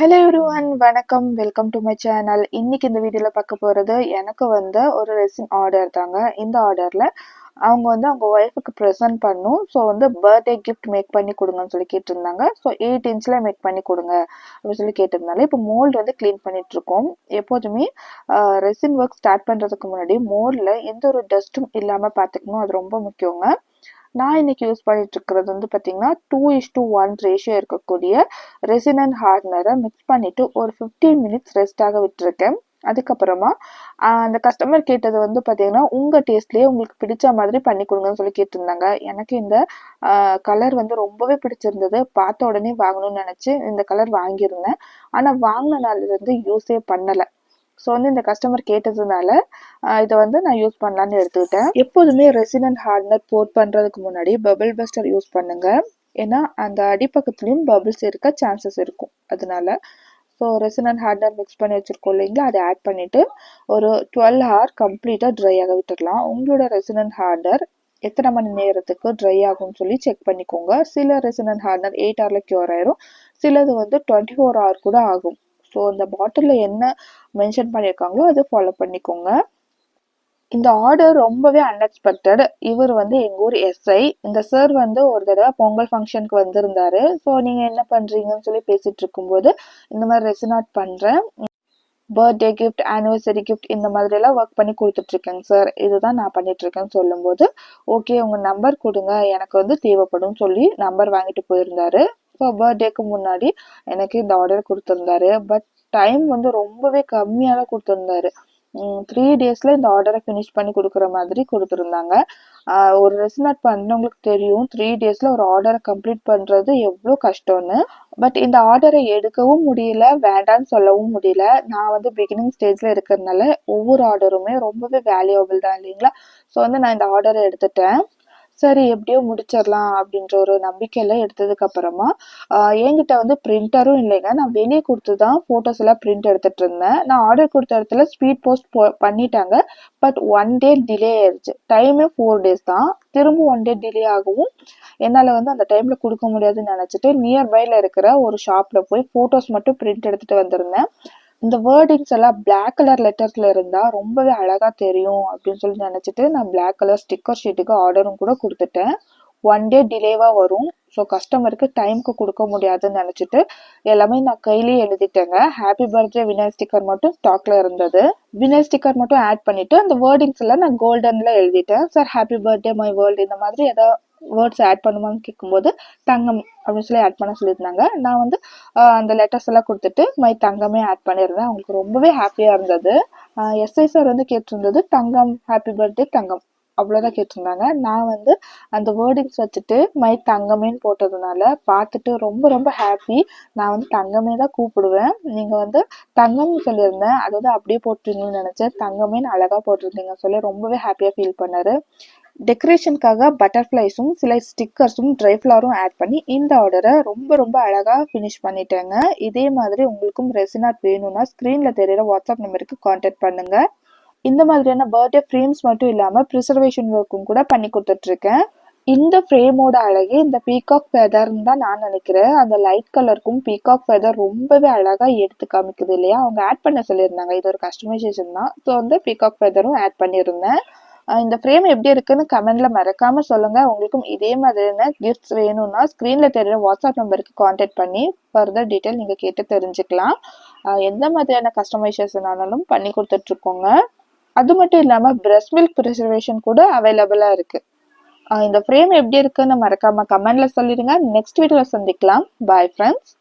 Hello everyone, வணக்கம். Welcome to my channel. இன்னைக்கு இந்த வீடியோவில் பார்க்க போகிறது எனக்கு வந்து ஒரு ரெசின் ஆர்டர் தாங்க. இந்த ஆர்டரில் அவங்க வந்து அவங்க ஒய்ஃபுக்கு ப்ரெசென்ட் பண்ணும். ஸோ வந்து பர்த்டே கிஃப்ட் மேக் பண்ணி கொடுங்கன்னு சொல்லி கேட்டிருந்தாங்க. ஸோ 8 இன்ச்சில் மேக் பண்ணி கொடுங்க அப்படின்னு சொல்லி கேட்டிருந்தாங்க. இப்போ மோல்டு வந்து க்ளீன் பண்ணிகிட்ருக்கோம். எப்போதுமே ரெசின் ஒர்க் ஸ்டார்ட் பண்ணுறதுக்கு முன்னாடி மோல்டில் எந்த ஒரு டஸ்ட்டும் இல்லாமல் பார்த்துக்கணும். அது ரொம்ப முக்கியங்க. நான் இன்னைக்கு யூஸ் பண்ணிட்டு இருக்கிறது வந்து பார்த்தீங்கன்னா 2:1 ரேஷியோ இருக்கக்கூடிய ரெசின் அண்ட் ஹார்ட்னரை மிக்ஸ் பண்ணிட்டு ஒரு 15 மினிட்ஸ் ரெஸ்டாக விட்டுருக்கேன். அதுக்கப்புறமா அந்த கஸ்டமர் கேட்டது வந்து பார்த்தீங்கன்னா உங்கள் டேஸ்ட்லேயே உங்களுக்கு பிடிச்ச மாதிரி பண்ணி கொடுங்கன்னு சொல்லி கேட்டிருந்தாங்க. எனக்கு இந்த கலர் வந்து ரொம்பவே பிடிச்சிருந்தது. பார்த்த உடனே வாங்கணும்னு நினச்சி இந்த கலர் வாங்கியிருந்தேன். ஆனால் வாங்கின நாள்லேருந்து யூஸே பண்ணலை. ஸோ வந்து இந்த கஸ்டமர் கேட்டதுனால இதை வந்து நான் யூஸ் பண்ணலான்னு எடுத்துக்கிட்டேன். எப்போதுமே ரெசின் அண்ட் ஹார்ட்னர் போட் பண்ணுறதுக்கு முன்னாடி பபிள் பஸ்டர் யூஸ் பண்ணுங்க. ஏன்னா அந்த அடிப்பக்கத்துலேயும் பபிள்ஸ் இருக்க சான்சஸ் இருக்கும். அதனால so resin and hardener mix பண்ணி வச்சுருக்கோம் இல்லைங்களா, அதை ஆட் பண்ணிவிட்டு ஒரு 12 ஹவர் கம்ப்ளீட்டாக ட்ரை ஆக விட்டுடலாம். உங்களோட ரெசின் அண்ட் ஹார்ட்னர் எத்தனை மணி நேரத்துக்கு ட்ரை ஆகும்னு சொல்லி செக் பண்ணிக்கோங்க. சில ரெசின் அண்ட் ஹார்ட்னர் 8 ஹவரில் க்யூர் ஆயிரும். சிலது வந்து 24 ஹவர் கூட ஆகும். ஸோ இந்த பாட்டிலில் என்ன மென்ஷன் பண்ணியிருக்காங்களோ அதை ஃபாலோ பண்ணிக்கோங்க. இந்த ஆர்டர் ரொம்பவே அன்எக்ஸ்பெக்டட். இவர் வந்து எங்கள் ஊர் எஸ்ஐ. இந்த சார் வந்து ஒரு தடவை பொங்கல் ஃபங்க்ஷனுக்கு வந்திருந்தாரு. ஸோ நீங்கள் என்ன பண்ணுறீங்கன்னு சொல்லி பேசிகிட்டு இருக்கும்போது இந்த மாதிரி ரெசின் ஆர்ட் பண்ணுறேன், பர்த்டே கிஃப்ட், ஆனிவர்சரி கிஃப்ட் இந்த மாதிரியெல்லாம் ஒர்க் பண்ணி கொடுத்துட்ருக்கேங்க சார், இதுதான் நான் பண்ணிகிட்ருக்கேன்னு சொல்லும்போது ஓகே உங்கள் நம்பர் கொடுங்க, எனக்கு வந்து தேவைப்படும் சொல்லி நம்பர் வாங்கிட்டு போயிருந்தாரு. ஸோ பர்த்டேக்கு முன்னாடி எனக்கு இந்த ஆர்டர் கொடுத்துருந்தாரு. பட் டைம் வந்து ரொம்பவே கம்மியாக தான் கொடுத்துருந்தாரு. 3 டேஸில் இந்த ஆர்டரை ஃபினிஷ் பண்ணி கொடுக்குற மாதிரி கொடுத்துருந்தாங்க. ஒரு ரெசின் ஆர்ட் பண்ணவங்களுக்கு தெரியும் 3 டேஸில் ஒரு ஆர்டரை கம்ப்ளீட் பண்ணுறது எவ்வளோ கஷ்டம்னு. பட் இந்த ஆர்டரை எடுக்கவும் முடியல, வேண்டான்னு சொல்லவும் முடியல. நான் வந்து பிகினிங் ஸ்டேஜில் இருக்கிறதுனால ஒவ்வொரு ஆர்டருமே ரொம்பவே வேல்யூபிள் தான் இல்லைங்களா. ஸோ வந்து நான் இந்த ஆர்டரை எடுத்துட்டேன். சரி எப்படியோ முடிச்சிடலாம் அப்படின்ற ஒரு நம்பிக்கையில் எடுத்ததுக்கு அப்புறமா என்கிட்ட வந்து பிரிண்டரும் இல்லைங்க. நான் வெளியே கொடுத்து தான் ஃபோட்டோஸ் எல்லாம் பிரிண்ட் எடுத்துகிட்டு இருந்தேன். நான் ஆர்டர் கொடுத்த இடத்துல ஸ்பீட் போஸ்ட் பண்ணிட்டாங்க. பட் 1 டே டிலே ஆயிடுச்சு. டைமே 4 டேஸ் தான். திரும்ப 1 டே டிலே ஆகவும் என்னால் வந்து அந்த டைமில் கொடுக்க முடியாதுன்னு நினச்சிட்டு நியர்பையில் இருக்கிற ஒரு ஷாப்பில் போய் ஃபோட்டோஸ் மட்டும் பிரிண்ட் எடுத்துகிட்டு வந்திருந்தேன். இந்த வேர்டிங்ஸ் எல்லாம் பிளாக் கலர் லெட்டர்ஸ்ல இருந்தா ரொம்பவே அழகா தெரியும் அப்படின்னு சொல்லி நினைச்சிட்டு நான் பிளாக் கலர் ஸ்டிக்கர் ஷீட்டுக்கு ஆர்டரும் கூட கொடுத்துட்டேன். 1 டே டிலேவா வரும். ஸோ கஸ்டமருக்கு டைமுக்கு கொடுக்க முடியாதுன்னு நினச்சிட்டு எல்லாமே நான் கையிலேயே எழுதிட்டேங்க. ஹாப்பி பர்த்டே வினர் ஸ்டிக்கர் மட்டும் ஸ்டாக்ல இருந்தது. வினர் ஸ்டிக்கர் மட்டும் ஆட் பண்ணிட்டு அந்த வேர்டிங்ஸ் எல்லாம் நான் கோல்டன்ல எழுதிட்டேன். Sir happy birthday my world இந்த மாதிரி ஏதாவது வேர்ட்ஸ் ஆட் பண்ணுமான்னு கேட்கும்போது தங்கம் அப்படின்னு சொல்லி ஆட் பண்ண சொல்லியிருந்தாங்க. நான் வந்து அந்த லெட்டர்ஸ் எல்லாம் கொடுத்துட்டு மை தங்கமே ஆட் பண்ணியிருந்தேன். அவங்களுக்கு ரொம்பவே ஹாப்பியாக இருந்தது. எஸ்ஐ சார் வந்து கேட்டிருந்தது தங்கம் ஹாப்பி பர்த்டே தங்கம் அவ்வளோதான் கேட்டிருந்தாங்க. நான் வந்து அந்த வேர்டிங்ஸ் வச்சுட்டு மை தங்கமேன்னு போட்டதுனால பார்த்துட்டு ரொம்ப ரொம்ப ஹாப்பி. நான் வந்து தங்கமே தான் கூப்பிடுவேன், நீங்கள் வந்து தங்கம்னு சொல்லியிருந்தேன், அதாவது அப்படியே போட்டிருந்தீங்கன்னு நினச்சேன், தங்கமேன்னு அழகாக போட்டிருந்தீங்க சொல்லி ரொம்பவே ஹாப்பியாக ஃபீல் பண்ணார். டெக்கரேஷனுக்காக பட்டர்ஃப்ளைஸும் சில ஸ்டிக்கர்ஸும் ட்ரை ஃப்ளவரும் ஆட் பண்ணி இந்த ஆர்டரை ரொம்ப ரொம்ப அழகாக ஃபினிஷ் பண்ணிட்டேங்க. இதே மாதிரி உங்களுக்கும் ரெசின் ஆர்ட் வேணும்னா ஸ்க்ரீனில் தெரியிற வாட்ஸ்அப் நம்பருக்கு கான்டாக்ட் பண்ணுங்கள். இந்த மாதிரியான பர்த்டே ஃப்ரேம்ஸ் மட்டும் இல்லாமல் ப்ரிசர்வேஷன் ஒர்க்கும் கூட பண்ணி கொடுத்துட்ருக்கேன். இந்த ஃப்ரேமோட அழகே இந்த பீகாக் ஃபெதர்ன்னு தான் நான் நினைக்கிறேன். அந்த லைட் கலருக்கும் பீகாக் ஃபெதர் ரொம்பவே அழகாக எடுத்து காமிக்குது இல்லையா. அவங்க ஆட் பண்ண சொல்லியிருந்தாங்க, இது ஒரு கஸ்டமைசேஷன் தான். ஸோ வந்து பீகாக் ஃபெதரும் ஆட் பண்ணியிருந்தேன். இந்த ஃப்ரேம் எப்படி இருக்குன்னு கமெண்ட்ல மறக்காம சொல்லுங்க. உங்களுக்கும் இதே மாதிரியான கிஃப்ட்ஸ் வேணும்னா ஸ்க்ரீன்ல தெரியுற வாட்ஸ்அப் நம்பருக்கு கான்டாக்ட் பண்ணி ஃபர்தர் டீட்டெயில் நீங்க கேட்டு தெரிஞ்சுக்கலாம். எந்த மாதிரியான கஸ்டமைசேஷன் ஆனாலும் பண்ணி கொடுத்துட்டு இருக்கோங்க. அது மட்டும் இல்லாம பிரஸ்ட் மில்க் ப்ரிசர்வேஷன் கூட அவைலபிளா இருக்கு. இந்த ஃப்ரேம் எப்படி இருக்குன்னு மறக்காம கமெண்ட்ல சொல்லிடுங்க. நெக்ஸ்ட் வீடியோல சந்திக்கலாம். Bye friends.